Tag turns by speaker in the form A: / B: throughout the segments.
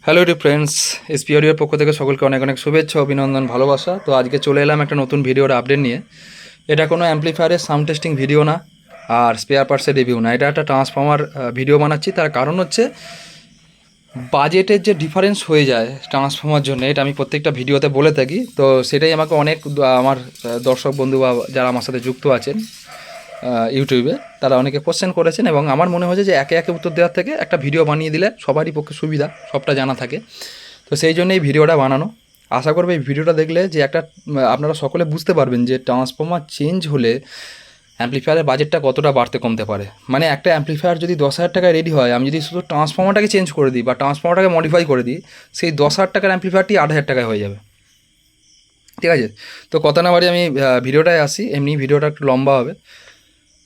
A: Hello D friends, SP অডিওর পক্ষ থেকে সকলকে অনেক অনেক শুভেচ্ছা অভিনন্দন ভালোবাসা। তো আজকে চলে এলাম একটা নতুন ভিডিওর আপডেট নিয়ে। এটা কোনো অ্যাম্পলিফায়ারের সাউন্ড টেস্টিং ভিডিও না, আর স্পেয়ার পার্টসের রিভিউ না। এটা একটা ট্রান্সফর্মার ভিডিও বানাচ্ছি। তার কারণ হচ্ছে বাজেটের যে ডিফারেন্স হয়ে যায় ট্রান্সফর্মার জন্য, এটা আমি প্রত্যেকটা ভিডিওতে বলে থাকি। তো সেটাই আমাকে অনেক আমার দর্শক বন্ধু বা যারা আমার সাথে যুক্ত আছেন ইউটিউবে, তারা অনেকে কোশ্চেন করেছেন এবং আমার মনে হয়েছে যে একে একে উত্তর দেওয়ার থেকে একটা ভিডিও বানিয়ে দিলে সবারই পক্ষে সুবিধা, সবটা জানা থাকে। তো সেই জন্য এই ভিডিওটা বানানো। আশা করব এই ভিডিওটা দেখলে যে একটা আপনারা সকলে বুঝতে পারবেন যে ট্রান্সফর্মার চেঞ্জ হলে অ্যাম্পলিফায়ারের বাজেটটা কতটা বাড়তে কমতে পারে। মানে একটা অ্যাম্পলিফায়ার যদি 10,000 টাকায় রেডি হয়, আমি যদি শুধু ট্রান্সফর্মারটাকে চেঞ্জ করে দিই বা ট্রান্সফর্মারটাকে মডিফাই করে দিই, সেই 10,000 টাকার অ্যাম্পলিফায়ারটি 8,000 টাকায় হয়ে যাবে। ঠিক আছে? তো কথা না বাড়ি আমি ভিডিওটায় আসি। এমনি ভিডিওটা একটু লম্বা হবে।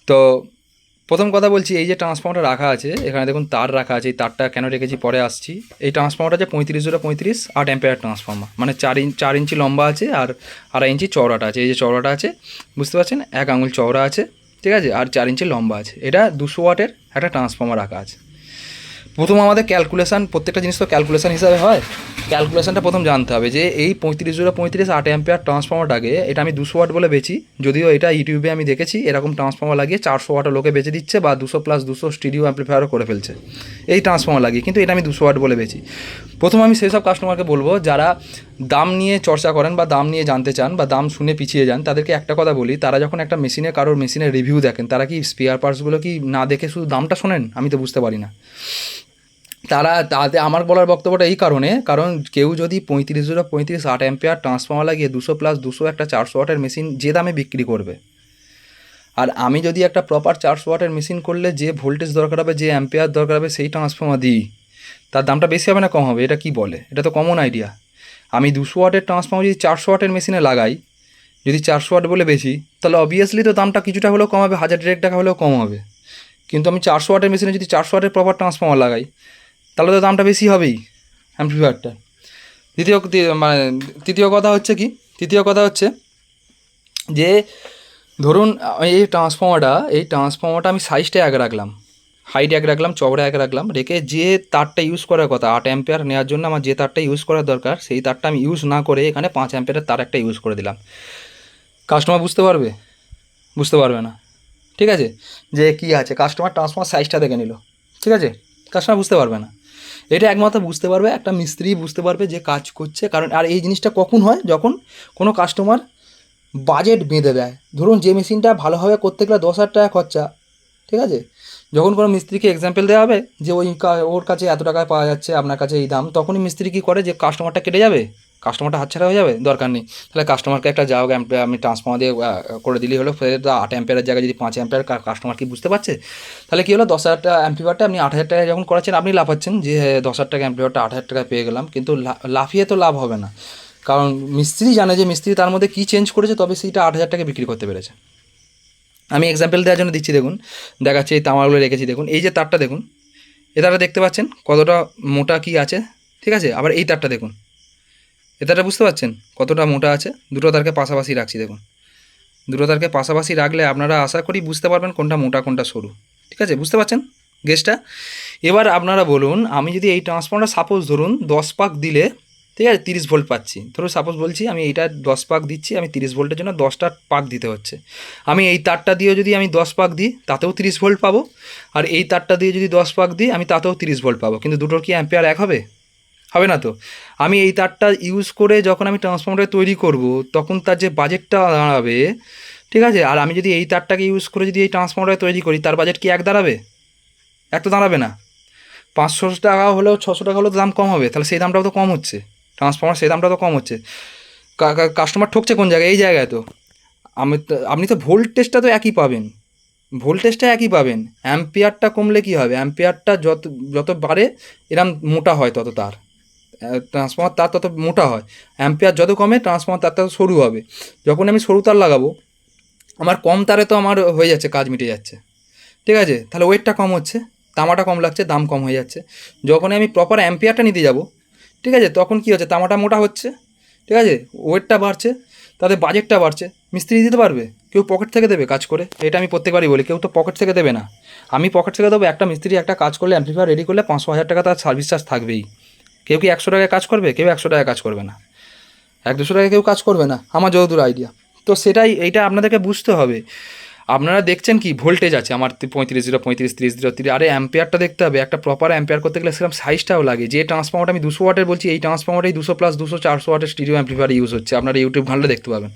A: তো প্রথম কথা বলছি, এই যে ট্রান্সফর্মারটা রাখা আছে এখানে দেখুন, তার রাখা আছে। এই তারটা কেন রেখেছি পরে আসছি। এই ট্রান্সফর্মারটা আছে 35 8 অ্যাম্পিয়ার ট্রান্সফর্মার, মানে 4 ইঞ্চি লম্বা আছে আর 2.5 ইঞ্চি চওড়াটা আছে। এই যে চওড়াটা আছে বুঝতে পারছেন, 1 আঙুল চওড়া আছে, ঠিক আছে, আর 4 ইঞ্চি লম্বা আছে। এটা 200 ওয়াটের একটা ট্রান্সফর্মার রাখা আছে। প্রথম আমাদের ক্যালকুলেশান, প্রত্যেকটা জিনিস তো ক্যালকুলেশান হিসাবে হয়। ক্যালকুলেশানটা প্রথম জানতে হবে যে এই 35 8 অ্যাম্পিয়ার ট্রান্সফর্মারটাকে এটা আমি 200 ওয়াট বলে বেচি। যদিও এটা ইউটিউবে আমি দেখেছি এরকম ট্রান্সফর্মার লাগিয়ে 400 ওয়াটও লোকে বেচে দিচ্ছে, বা 200+200 স্টিরিও অ্যাম্পলিফায়ারও করে ফেলছে এই ট্রান্সফর্মার লাগিয়ে, কিন্তু এটা আমি 200 ওয়াট বলে বেচি। প্রথম আমি সেই সব কাস্টমারকে বলবো যারা দাম নিয়ে চর্চা করেন বা দাম নিয়ে জানতে চান বা দাম শুনে পিছিয়ে যান, তাদেরকে একটা কথা বলি, তারা যখন একটা মেশিনে কারোর মেশিনের রিভিউ দেখেন, তারা কি স্পেয়ার পার্টসগুলো কি না দেখে শুধু দামটা শোনেন? আমি তো বুঝতে পারি না। তাতে আমার বলার বক্তব্যটা এই কারণে, কারণ কেউ যদি 35 8 অ্যাম্পিয়ার ট্রান্সফর্মার লাগিয়ে 200+200 একটা 400 ওয়াটের মেশিন যে দামে বিক্রি করবে, আর আমি যদি একটা প্রপার 400 ওয়াটের মেশিন করলে যে ভোল্টেজ দরকার হবে, যে অ্যাম্পিয়ার দরকার হবে, সেই ট্রান্সফর্মার দিই, তার দামটা বেশি হবে না কম হবে? এটা কি বলে? এটা তো কমন আইডিয়া। আমি 200 ওয়াটের ট্রান্সফর্মার যদি 400 ওয়াটের মেশিনে লাগাই, যদি 400 ওয়াট বলে বেশি, তাহলে অবভিয়াসলি তো দামটা কিছুটা হলেও কম হবে, 1000 টাকা হলেও কম হবে। কিন্তু আমি 400 ওয়াটের মেশিনে যদি 400 ওয়াটের প্রপার ট্রান্সফর্মার লাগাই, তাহলে তো দামটা বেশি হবেই অ্যাম্পলিফায়ারটা। মানে তৃতীয় কথা হচ্ছে যে ধরুন এই ট্রান্সফর্মারটা আমি সাইজটা এক রাখলাম, হাইট এক রাখলাম, চওড়া এক রাখলাম, রেখে যে তারটা ইউজ করার কথা 8 অ্যাম্পিয়ার নেওয়ার জন্য আমার যে তারটা ইউজ করার দরকার, সেই তারটা আমি ইউজ না করে এখানে 5 অ্যাম্পিয়ারের তার একটা ইউজ করে দিলাম। কাস্টমার বুঝতে পারবে? বুঝতে পারবে না। ঠিক আছে? যে কী আছে, কাস্টমার ট্রান্সফর্মার সাইজটা দেখে নিল, ঠিক আছে, কাস্টমার বুঝতে পারবে না। এটা একমাত্র বুঝতে পারবে একটা মিস্ত্রি, বুঝতে পারবে যে কাজ করছে। কারণ আর এই জিনিসটা কখন হয়, যখন কোনো কাস্টমার বাজেট বেঁধে দেয়। ধরুন যে মেশিনটা ভালোভাবে করতে গেলে 10,000 টাকা খরচা, ঠিক আছে, যখন কোনো মিস্ত্রিকে এক্সাম্পল দেওয়া হবে যে ওর কাছে এত টাকায় পাওয়া যাচ্ছে, আপনার কাছে এই দাম, তখনই মিস্ত্রি কী করে, যে কাস্টমারটা কেটে যাবে, কাস্টমারটা হাতছাড়া হয়ে যাবে, দরকার নেই। তাহলে কাস্টমারকে একটা যাও আমি ট্রান্সফর্মার দিয়ে করে দিলেই হলো। ফের 8 অ্যাম্পিয়ারের জায়গায় যদি 5 অ্যাম্পিয়ার, কাস্টমার কি বুঝতে পারছে? তাহলে কী হলো, 10,000 টাকা অ্যাম্পিয়ারটা আপনি 8,000 টাকায় যখন করাচ্ছেন, আপনি লাফাচ্ছেন যে 10,000 টাকা অ্যাম্পিয়ারটা 8,000 টাকায় পেয়ে গেলাম, কিন্তু লাফিয়ে তো লাভ হবে না। কারণ মিস্ত্রি জানে যে মিস্ত্রি তার মধ্যে কী চেঞ্জ করেছে, তবে সেইটা 8,000 টাকায় বিক্রি করতে পেরেছে। আমি এক্সাম্পল দেওয়ার জন্য দিচ্ছি, দেখুন দেখাচ্ছি, এই তামাগুলো রেখেছি দেখুন। এই যে তারটা দেখুন, এ তারটা দেখতে পাচ্ছেন কতটা মোটা কি আছে, ঠিক আছে। আবার এই তারটা দেখুন, এ তারটা বুঝতে পারছেন কতটা মোটা আছে। দুটো তারকে পাশাপাশি রাখছি দেখুন, দুটো তারকে পাশাপাশি রাখলে আপনারা আশা করি বুঝতে পারবেন কোনটা মোটা কোনটা সরু। ঠিক আছে, বুঝতে পারছেন গেজটা? এবার আপনারা বলুন, আমি যদি এই ট্রান্সফর্মারটা সাপোজ ধরুন 10 পাক দিলে, ঠিক আছে, 30 ভোল্ট পাচ্ছি। ধরুন সাপোজ বলছি আমি এইটা 10 পাক দিচ্ছি, আমি 30 ভোল্টের জন্য 10টা পাক দিতে হচ্ছে। আমি এই তারটা দিয়েও যদি আমি 10 পাক দিই, তাতেও 30 ভোল্ট পাবো। আর এই তারটা দিয়ে যদি 10 পাক দিই, আমি তাতেও 30 ভোল্ট পাবো। কিন্তু দুটোর কি অ্যাম্পিয়ার এক হবে? হবে না তো। আমি এই তারটা ইউজ করে যখন আমি ট্রান্সফর্মারটা তৈরি করব, তখন তার যে বাজেটটা দাঁড়াবে, ঠিক আছে, আর আমি যদি এই তারটাকে ইউজ করে যদি এই ট্রান্সফর্মারটা তৈরি করি, তার বাজেট কি এক দাঁড়াবে? এক তো দাঁড়াবে না। 500 টাকা হলেও 600 টাকা হলেও দাম কম হবে, তাহলে সেই দামটাও তো কম হচ্ছে। ট্রান্সফর্মার সেই দামটা তো কম হচ্ছে। কাস্টমার ঠকছে কোন জায়গায়? এই জায়গায় তো আপনি তো ভোল্টেজটা তো একই পাবেন, ভোল্টেজটা একই পাবেন। অ্যাম্পিয়ারটা কমলে কী হবে, অ্যাম্পিয়ারটা যত যত বাড়ে এরম মোটা হয় তত তার, ট্রান্সফর্মার তার তত মোটা হয়। অ্যাম্পিয়ার যত কমে ট্রান্সফর্মার তার তত সরু হবে। যখন আমি সরু তার লাগাবো, আমার কম তারে তো আমার হয়ে যাচ্ছে, কাজ মিটে যাচ্ছে, ঠিক আছে, তাহলে ওয়েটটা কম হচ্ছে, তামাটা কম লাগছে, দাম কম হয়ে যাচ্ছে। যখনই আমি প্রপার অ্যাম্পিয়ারটা নিতে যাব, ঠিক আছে, তখন কী হচ্ছে, তামাটা মোটা হচ্ছে, ঠিক আছে, ওয়েটটা বাড়ছে, তাদের বাজেটটা বাড়ছে। মিস্ত্রি দিতে পারবে, কেউ পকেট থেকে দেবে কাজ করে? এটা আমি প্রত্যেকবারই বলি, কেউ তো পকেট থেকে দেবে না। আমি পকেট থেকে দেবো? একটা মিস্ত্রি একটা কাজ করলে, অ্যাম্পলিফায়ার রেডি করলে 500 1000 টাকা তার সার্ভিস চার্জ থাকবেই। কেউ কি 100 টাকায় কাজ করবে? কেউ 100 টাকায় কাজ করবে না, 100-200 টাকায় কেউ কাজ করবে না, আমার যতদূর আইডিয়া। তো সেটাই, এইটা আপনাদেরকে বুঝতে হবে। আপনারা দেখছেন কি ভোল্টেজ আছে আমার 35 35 30 30, আরে অ্যাম্পিয়ারটা দেখতে হবে। একটা প্রপার অ্যাম্পিয়ার করতে গেলে সেরকম সাইজটাও লাগে। যে ট্রান্সফর্মারটা আমি 200 ওয়াটের বলছি, এই ট্রান্সফর্মারটাই 200 প্লাস 200 400 ওয়াটের স্টিরিও অ্যাম্প্লিফায়ার ইউজ হচ্ছে। আপনারা ইউটিউব ঘাঁটলে দেখতে পাবেন।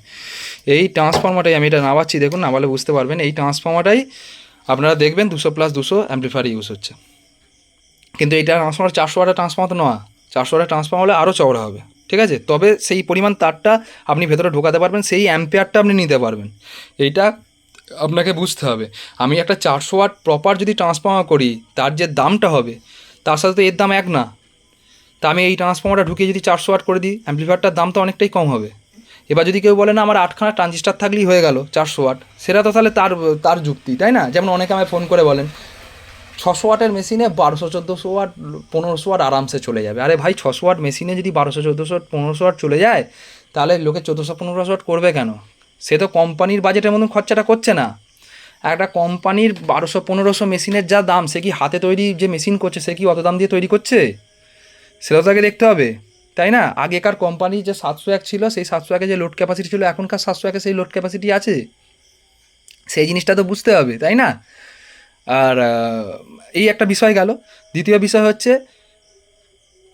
A: এই ট্রান্সফর্মারটাই আমি এটা নামাচ্ছি, দেখুন, নামালে বুঝতে পারবেন। এই ট্রান্সফর্মারটাই আপনারা দেখবেন 200 প্লাস 200 অ্যাম্প্লিফায়ার ইউজ হচ্ছে। কিন্তু এইটা ট্রান্সফর্মার 400 ওয়াটের ট্রান্সফর্মার তো নয়, 400 ওয়াটের ট্রান্সফর্মার হলে আরও চওড়া হবে, ঠিক আছে? তবে সেই পরিমাণ তারটা আপনি ভেতরে ঢোকাতে পারবেন, সেই অ্যাম্পিয়ারটা আপনি নিতে পারবেন। এইটা আপনাকে বুঝতে হবে। আমি একটা 400 ওয়াট প্রপার যদি ট্রান্সফর্মার করি, তার যে দামটা হবে তার সাথে তো এর দাম এক না। তা আমি এই ট্রান্সফর্মারটা ঢুকিয়ে যদি 400 ওয়াট করে দিই, অ্যাম্প্লিফায়ারটার দাম তো অনেকটাই কম হবে। এবার যদি কেউ বলে না আমার 8খানা ট্রানজিস্টার থাকলেই হয়ে গেল 400 ওয়াট, সেটা তো তাহলে তার তার যুক্তি, তাই না? যেমন অনেকে আমায় ফোন করে বলেন 600 ওয়াটের মেশিনে 1200-1400 ওয়াট 1500 ওয়াট আরামসে চলে যাবে। আরে ভাই, 600 ওয়াট মেশিনে যদি 1200-1400-1500 ওয়াট চলে যায়, তাহলে লোকে 1400-1500 ওয়াট করবে কেন? সে তো কোম্পানির বাজেটের মতন খরচাটা করছে না। একটা কোম্পানির 1200-1500 মেশিনের যা দাম, সে কি হাতে তৈরি যে মেশিন করছে সে কি অত দাম দিয়ে তৈরি করছে? সেটা তো আগে দেখতে হবে, তাই না? আগেকার কোম্পানি যে 701 ছিল, সেই 701 যে লোড ক্যাপাসিটি ছিল, এখনকার 701 সেই লোড ক্যাপাসিটি আছে? সেই জিনিসটা তো বুঝতে হবে, তাই না? আর এই একটা বিষয় গেল। দ্বিতীয় বিষয় হচ্ছে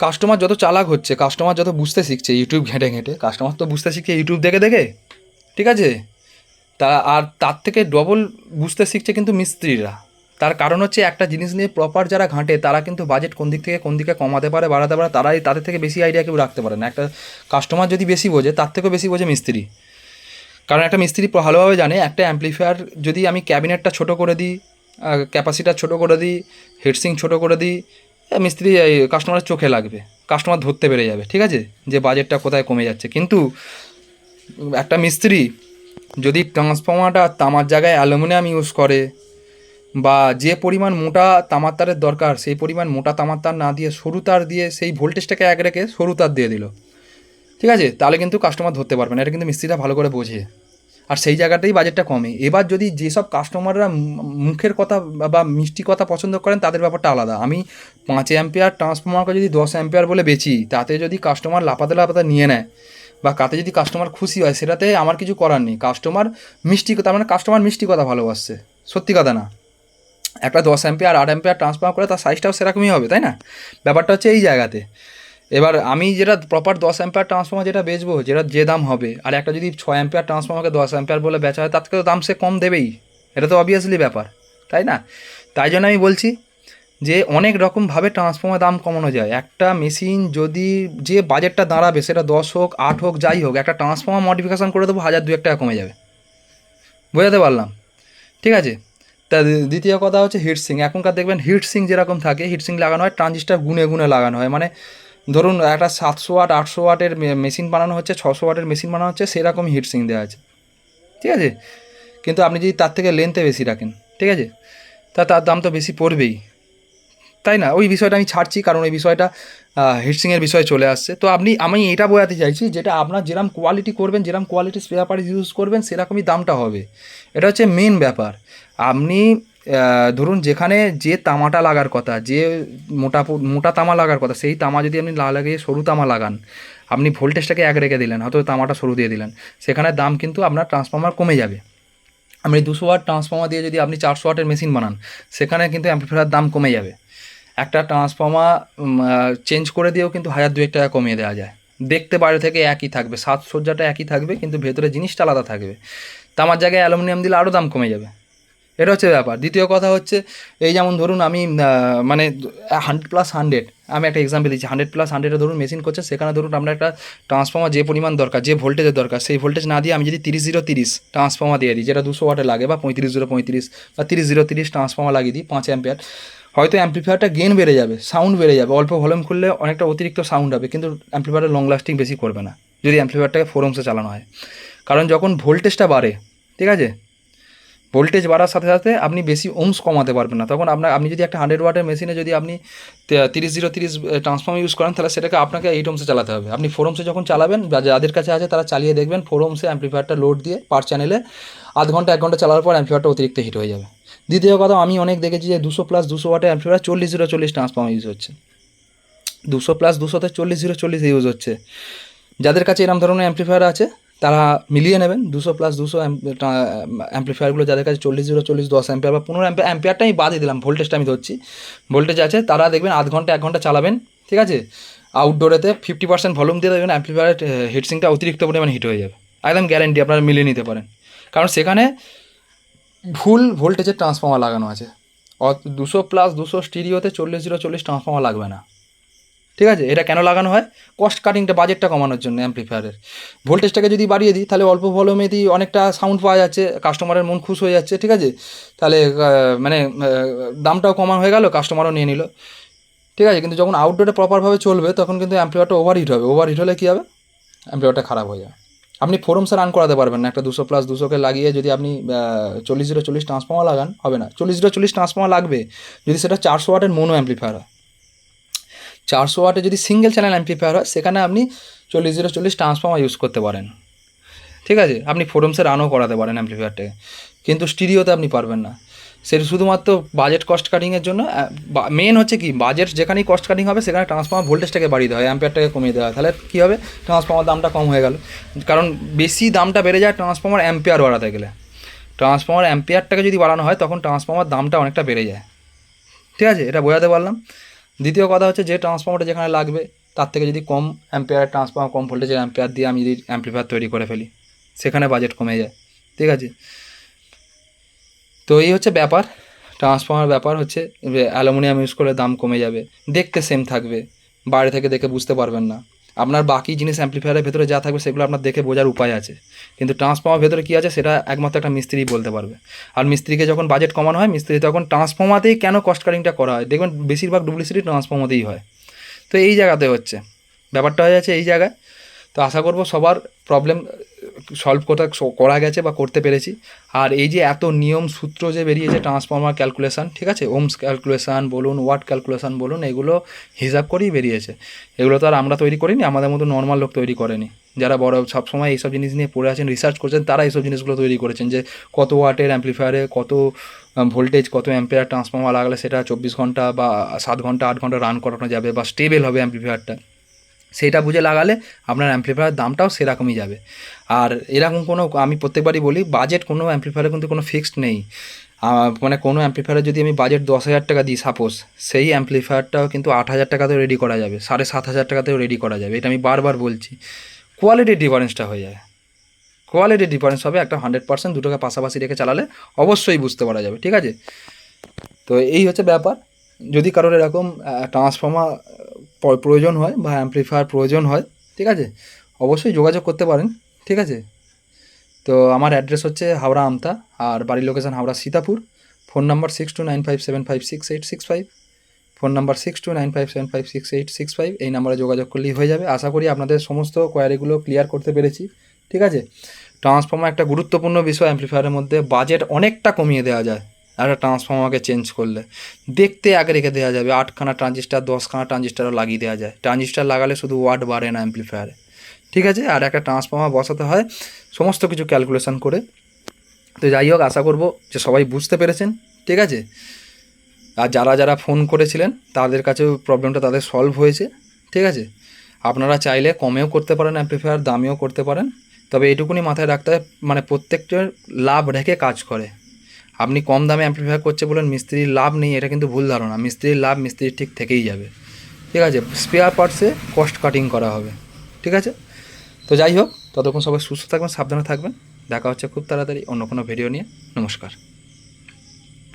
A: কাস্টমার যত চালাক হচ্ছে, কাস্টমার যত বুঝতে শিখছে ইউটিউব ঘেঁটে ঘেঁটে, কাস্টমার তো বুঝতে শিখছে ইউটিউব দেখে দেখে, ঠিক আছে? আর তার থেকে ডবল বুঝতে শিখছে কিন্তু মিস্ত্রিরা। তার কারণ হচ্ছে একটা জিনিস নিয়ে প্রপার যারা ঘাঁটে, তারা কিন্তু বাজেট কোন দিক থেকে কোন দিকে কমাতে পারে, বাড়াতে পারে, তারাই তাদের থেকে বেশি আইডিয়া কেউ রাখতে পারে না। একটা কাস্টমার যদি বেশি বোঝে, তার থেকেও বেশি বোঝে মিস্ত্রি। কারণ একটা মিস্ত্রি ভালোভাবে জানে একটা অ্যাম্প্লিফায়ার যদি আমি ক্যাবিনেটটা ছোটো করে দিই, ক্যাপাসিটার ছোটো করে দিই, হিটসিং ছোটো করে দিই, মিস্ত্রি কাস্টমারের চোখে লাগবে, কাস্টমার ধরতে পেরে যাবে, ঠিক আছে, যে বাজেটটা কোথায় কমে যাচ্ছে। কিন্তু একটা মিস্ত্রি যদি ট্রান্সফর্মারটা তামার জায়গায় অ্যালুমিনিয়াম ইউজ করে, বা যে পরিমাণ মোটা তামার তারের দরকার সেই পরিমাণ মোটা তামার তার না দিয়ে সরু তার দিয়ে সেই ভোল্টেজটাকে এক রেখে সরু তার দিয়ে দিল, ঠিক আছে, তাহলে কিন্তু কাস্টমার ধরতে পারবে না। এটা কিন্তু মিস্ত্রিরা ভালো করে বোঝে, আর সেই জায়গাটাই বাজেটটা কমে। এবার যদি যেসব কাস্টমাররা মুখের কথা বা মিষ্টি কথা পছন্দ করেন, তাদের ব্যাপারটা আলাদা। আমি 5 অ্যাম্পিয়ার ট্রান্সফর্মারকে যদি 10 অ্যাম্পিয়ার বলে বেচি, তাতে যদি কাস্টমার লাপাতে লাপাতে নিয়ে নেয়, বা তাতে যদি কাস্টমার খুশি হয়, সেটাতে আমার কিছু করার নেই। কাস্টমার মিষ্টি কথা, মানে কাস্টমার মিষ্টি কথা ভালোবাসছে, সত্যি কথা না। একটা 10 অ্যাম্পিয়ার 8 অ্যাম্পিয়ার ট্রান্সফার করে তার সাইজটাও সেরকমই হবে, তাই না? ব্যাপারটা হচ্ছে এই জায়গাতে। এবার আমি যেটা প্রপার 10 অ্যাম্পিয়ার ট্রান্সফর্মার যেটা বেচবো, যেটা যে দাম হবে, আর একটা যদি 6 অ্যাম্পিয়ার ট্রান্সফর্মারকে 10 অ্যাম্পিয়ার বলে বেচা হয়, তার থেকে তো দাম সে কম দেবেই। এটা তো অবভিয়াসলি ব্যাপার, তাই না? তাই জন্য আমি বলছি যে অনেক রকমভাবে ট্রান্সফর্মার দাম কমানো যায়। একটা মেশিন যদি যে বাজেটটা দাঁড়াবে, সেটা 10 হোক 8 হোক যাই হোক, একটা ট্রান্সফর্মার মডিফিকেশান করে দেবো, 1000-2000 টাকা কমে যাবে। বোঝাতে পারলাম? ঠিক আছে। তা দ্বিতীয় কথা হচ্ছে হিটসিং। এখনকার দেখবেন হিটসিং যেরকম থাকে, হিটসিং লাগানো হয় ট্রানজিস্টার গুনে গুনে লাগানো হয়। মানে ধরুন একটা 700 ওয়াট 800 ওয়াটের মেশিন বানানো হচ্ছে, 600 ওয়াটের মেশিন বানানো হচ্ছে, সেরকমই হিটসিং দেওয়া আছে, ঠিক আছে? কিন্তু আপনি যদি তার থেকে লেন্থে বেশি রাখেন, ঠিক আছে, তার দাম তো বেশি পড়বেই, তাই না? ওই বিষয়টা আমি ছাড়ছি, কারণ ওই বিষয়টা হিটসিংয়ের বিষয়ে চলে আসছে। তো আমি এটা বোঝাতে চাইছি, যেটা আপনার যেরকম কোয়ালিটি করবেন, যেরকম কোয়ালিটির স্পেয়ার পার্টস ইউজ করবেন, সেরকমই দামটা হবে। এটা হচ্ছে মেন ব্যাপার। আপনি ধরুন যেখানে যে তামাটা লাগার কথা, যে মোটা তামা লাগার কথা, সেই তামা যদি আপনি লাগিয়ে সরু তামা লাগান, আপনি ভোল্টেজটাকে এক রেখে দিলেন, হয়তো তামাটা সরু দিয়ে দিলেন, সেখানে দাম কিন্তু আপনার ট্রান্সফর্মার কমে যাবে। আপনি 200 ওয়াট ট্রান্সফর্মার দিয়ে যদি আপনি 400 ওয়াটের মেশিন বানান, সেখানে কিন্তু অ্যাম্প্লিফায়ারের দাম কমে যাবে। একটা ট্রান্সফর্মার চেঞ্জ করে দিয়েও কিন্তু 1000-2000 টাকা কমিয়ে দেওয়া যায়। দেখতে বাইরে থেকে একই থাকবে, সাজসজ্জাটা একই থাকবে, কিন্তু ভেতরে জিনিসটা আলাদা থাকবে। তামার জায়গায় অ্যালুমিনিয়াম দিলে আরও দাম কমে যাবে। এটা হচ্ছে ব্যাপার। দ্বিতীয় কথা হচ্ছে, এই যেমন ধরুন আমি মানে 100+100, আমি একটা এক্সাম্পল দিচ্ছি, 100+100 ধরুন মেশিন করছে, সেখানে ধরুন আপনার একটা ট্রান্সফর্মার যে পরিমাণ দরকার, যে ভোল্টেজের দরকার, সেই ভোল্টেজ না দিয়ে আমি যদি 30-0-30 ট্রান্সফর্মার দিয়ে দিই, যেটা 200 ওয়াটে লাগে, বা 35-0-35 বা 30-0-30 ট্রান্সফর্মার লাগিয়ে দিই 5 অ্যাম্পিয়ার, হয়তো অ্যাম্প্লিফায়ারটা গেন বেড়ে যাবে, সাউন্ড বেড়ে যাবে, অল্প ভলিউম খুললে অনেকটা অতিরিক্ত সাউন্ড হবে, কিন্তু অ্যাম্প্লিফায়ারের লং লাস্টিং বেশি করবে না যদি অ্যাম্প্লিফায়ারটাকে 4 ohms চালানো হয়। কারণ যখন ভোল্টেজটা বাড়ে, ঠিক আছে, ভোল্টেজ বাড়ার সাথে সাথে আপনি বেশি ওমস কমাতে পারবেন না। তখন আপনি যদি একটা 100 ওয়াটের মেশিনে যদি আপনি 30-0-30 ট্রান্সফর্মার ইউজ করেন, তাহলে সেটাকে আপনাকে 8 ohms চালাতে হবে। আপনি 4 ohms যখন চালাবেন, বা যাদের কাছে আছে তারা চালিয়ে দেখবেন, 4 ohms অ্যাম্প্লিফায়ারটা লোড দিয়ে পার চ্যানেলে আধ ঘন্টা 1 ঘন্টা চালার পর অ্যাম্প্লিফায়ারটা অতিরিক্ত হিট হয়ে যাবে। দ্বিতীয় কথা, আমি অনেক দেখেছি যে 200+200 ওয়াটের অ্যাম্প্লিফায়ার 40-0-40 ট্রান্সফর্মার ইউজ হচ্ছে। 200+200-তে 40-0-40 ইউজ হচ্ছে। যাদের কাছে এরম ধরনের অ্যাম্প্লিফায়ার আছে তারা মিলিয়ে নেবেন 200+200 অ্যাম্প্লিফায়ারগুলো, যাদের কাছে 40-0-40 10 অ্যাম্পিয়ার বা 15 অ্যাম্পিয়ার, অ্যাম্পিয়ারটা আমি বাদই দিলাম, ভোল্টেজটা আমি ধরছি, ভোল্টেজ আছে, তারা দেখবেন আধ ঘন্টা 1 ঘন্টা চালাবেন, ঠিক আছে। আউটডোরেতে 50% ভলিউম দিয়ে দেবেন, অ্যাম্প্লিফায়ারের হিটসিংটা অতিরিক্ত পরিমাণে হিট হয়ে যাবে, একদম গ্যারেন্টি, আপনারা মিলিয়ে নিতে পারেন। কারণ সেখানে ভুল ভোল্টেজের ট্রান্সফর্মার লাগানো আছে। 200+200 স্টিরিওতে 40-0-40 ট্রান্সফর্মার লাগবে না, ঠিক আছে। এটা কেন লাগানো হয়? কস্ট কাটিংটা, বাজেটটা কমানোর জন্য অ্যাম্প্লিফায়ারের। ভোল্টেজটাকে যদি বাড়িয়ে দিই তাহলে অল্প ভলিউমেতেই অনেকটা সাউন্ড পাওয়া যাচ্ছে, কাস্টমারের মন খুশ হয়ে যাচ্ছে, ঠিক আছে। তাহলে মানে দামটাও কমা হয়ে গেল, কাস্টমারও নিয়ে নিল, ঠিক আছে। কিন্তু যখন আউটডোরে প্রপারভাবে চলবে তখন কিন্তু অ্যাম্প্লিফায়ারটা ওভারহিট হবে, ওভারহিট হলে কী হবে? অ্যাম্প্লিফায়ারটা খারাপ হয়ে যাবে। আপনি ফোরামসে রান করাতে পারবেন না, একটা 200+200-কে লাগিয়ে যদি আপনি 40-0-40 ট্রান্সফর্মার লাগান, হবে না। 40-0-40 ট্রান্সফর্মার লাগবে যদি সেটা 400 ওয়াটের মোনো অ্যাম্প্লিফায়ার হয়। 400 ওয়াটে যদি সিঙ্গেল চ্যানেল অ্যাম্প্লিফায়ার হয় সেখানে আপনি 40-0-40 ট্রান্সফর্মার ইউজ করতে পারেন, ঠিক আছে। আপনি ফোরামসে রানও করাতে পারেন অ্যাম্প্লিফায়ারটাকে, কিন্তু স্টিরিওতে আপনি পারবেন না। সেটা শুধুমাত্র বাজেট কস্ট কাটিংয়ের জন্য। মেন হচ্ছে কি, বাজেট যেখানেই কস্ট কাটিং হবে সেখানে ট্রান্সফর্মার ভোল্টেজটাকে বাড়িয়ে দেওয়া হয়, অ্যাম্পিয়ারটাকে কমিয়ে দেওয়া হয়, তাহলে কী হবে? ট্রান্সফর্মার দামটা কম হয়ে গেল। কারণ বেশি দামটা বেড়ে যায় ট্রান্সফর্মার অ্যাম্পিয়ার বাড়াতে গেলে। ট্রান্সফর্মার অ্যাম্পিয়ারটাকে যদি বাড়ানো হয় তখন ট্রান্সফর্মার দামটা অনেকটা বেড়ে যায়, ঠিক আছে। এটা বোঝাতে পারলাম। দ্বিতীয় কথা হচ্ছে, যে ট্রান্সফর্মারটা যেখানে লাগবে তার থেকে যদি কম অ্যাম্পিয়ারের ট্রান্সফর্মার, কম ভোল্টেজের অ্যাম্পিয়ার দিয়ে আমি যদি অ্যাম্প্লিফায়ার তৈরি করে ফেলি, সেখানে বাজেট কমে যায়, ঠিক আছে। তো এই হচ্ছে ব্যাপার। ট্রান্সফর্মার ব্যাপার হচ্ছে অ্যালুমিনিয়াম ইউজ করলে দাম কমে যাবে, দেখতে সেম থাকবে, বাইরে থেকে দেখে বুঝতে পারবেন না। আপনার বাকি জিনিস অ্যাম্প্লিফায়ারের ভেতরে যা থাকবে সেগুলো আপনার দেখে বোঝার উপায় আছে, কিন্তু ট্রান্সফর্মার ভেতরে কী আছে সেটা একমাত্র একটা মিস্ত্রি বলতে পারবে। আর মিস্ত্রিকে যখন বাজেট কমানো হয়, মিস্ত্রি তখন ট্রান্সফর্মাতেই কেন কস্ট কাটিংটা করা হয় দেখবেন, বেশিরভাগ ডুপ্লিসিটি ট্রান্সফর্মাতেই হয়। তো এই জায়গাতে হচ্ছে ব্যাপারটা হয়ে যাচ্ছে এই জায়গায়। তো আশা করব সবার প্রবলেম সলভ করা গেছে বা করতে পেরেছি। আর এই যে এত নিয়ম সূত্র যে বেরিয়েছে ট্রান্সফর্মার ক্যালকুলেশান, ঠিক আছে, ওমস ক্যালকুলেশান বলুন, ওয়াট ক্যালকুলেশান বলুন, এগুলো হিসাব করেই বেরিয়েছে। এগুলো তো আর আমরা তৈরি করিনি, আমাদের মতো নর্মাল লোক তৈরি করেনি। যারা বড় সবসময় এইসব জিনিস নিয়ে পড়ে আছেন, রিসার্চ করছেন, তারা এইসব জিনিসগুলো তৈরি করেছেন, যে কত ওয়াটের অ্যাম্প্লিফায়ারে কত ভোল্টেজ, কত অ্যাম্পিয়ার ট্রান্সফর্মার লাগালে সেটা 24 ঘন্টা বা 7 ঘন্টা 8 ঘন্টা রান করানো যাবে বা স্টেবল হবে অ্যাম্প্লিফায়ারটা, সেটা বুঝে লাগালে আপনার অ্যাম্প্লিফায়ার দামটাও সেরকমই যাবে। আর এরকম কোনো, আমি প্রত্যেকবারই বলি, বাজেট কোনো অ্যাম্প্লিফায়ারে কিন্তু কোনো ফিক্সড নেই। মানে কোনো অ্যাম্প্লিফায়ারে যদি আমি বাজেট 10,000 টাকা দিই সাপোজ, সেই অ্যাম্প্লিফায়ারটাও কিন্তু 8,000 টাকাতেও রেডি করা যাবে, 7,500 টাকাতেও রেডি করা যাবে। এটা আমি বারবার বলছি। কোয়ালিটির ডিফারেন্সটা হয়ে যায়, কোয়ালিটির ডিফারেন্স হবে। একটা 100% দুটোকে পাশাপাশি রেখে চালালে অবশ্যই বুঝতে পারা যাবে, ঠিক আছে। তো এই হচ্ছে ব্যাপার। যদি কারোর এরকম ট্রান্সফর্মার প্রয়োজন হয় বা অ্যাম্প্লিফায়ার প্রয়োজন হয়, ঠিক আছে, অবশ্যই যোগাযোগ করতে পারেন, ঠিক আছে। তো আমার অ্যাড্রেস হচ্ছে হাওড়া আমতা, আর বাড়ির location Howrah Sitapur. Phone number 6295756865, phone number 6295756865, এই নাম্বারে যোগাযোগ করলেই হয়ে যাবে। আশা করি আপনাদের সমস্ত কোয়ারিগুলো ক্লিয়ার করতে পেরেছি, ঠিক আছে। ট্রান্সফর্মার একটা গুরুত্বপূর্ণ বিষয় অ্যাম্প্লিফায়ারের মধ্যে, বাজেট অনেকটা কমিয়ে দেওয়া যায় একটা ট্রান্সফর্মারকে চেঞ্জ করলে। দেখতে আগে রেখে দেওয়া যাবে, 8খানা ট্রানজিস্টার 10খানা ট্রানজিস্টারও লাগিয়ে দেওয়া যায়। ট্রানজিস্টার লাগালে শুধু ওয়াট বাড়ে না অ্যাম্প্লিফায়ারে, ঠিক আছে। আর একটা ট্রান্সফর্মার বসাতে হয় সমস্ত কিছু ক্যালকুলেশন করে। তো যাই হোক, আশা করব যে সবাই বুঝতে পেরেছেন, ঠিক আছে। আর যারা যারা ফোন করেছিলেন তাদের কাছেও প্রবলেমটা তাদের সলভ হয়েছে, ঠিক আছে। আপনারা চাইলে কমেও করতে পারেন অ্যাম্প্লিফায়ার, দামেও করতে পারেন, তবে এটুকুনি মাথায় রাখতে হয়, মানে প্রত্যেকটার লাভ রেখে কাজ করে। আপনি কম দামে অ্যাম্প্লিফায়ার করছে বলেন মিস্ত্রির লাভ নেই, এটা কিন্তু ভুল ধারণা। মিস্ত্রির লাভ মিস্ত্রির ঠিক থেকেই যাবে, ঠিক আছে। স্পেয়ার পার্টসে কস্ট কাটিং করা হবে, ঠিক আছে। তো যাই হোক, ততক্ষণ সবাই সুস্থ থাকবেন, সাবধানে থাকবেন। দেখা হচ্ছে খুব তাড়াতাড়ি অন্য কোনো ভিডিও নিয়ে। নমস্কার।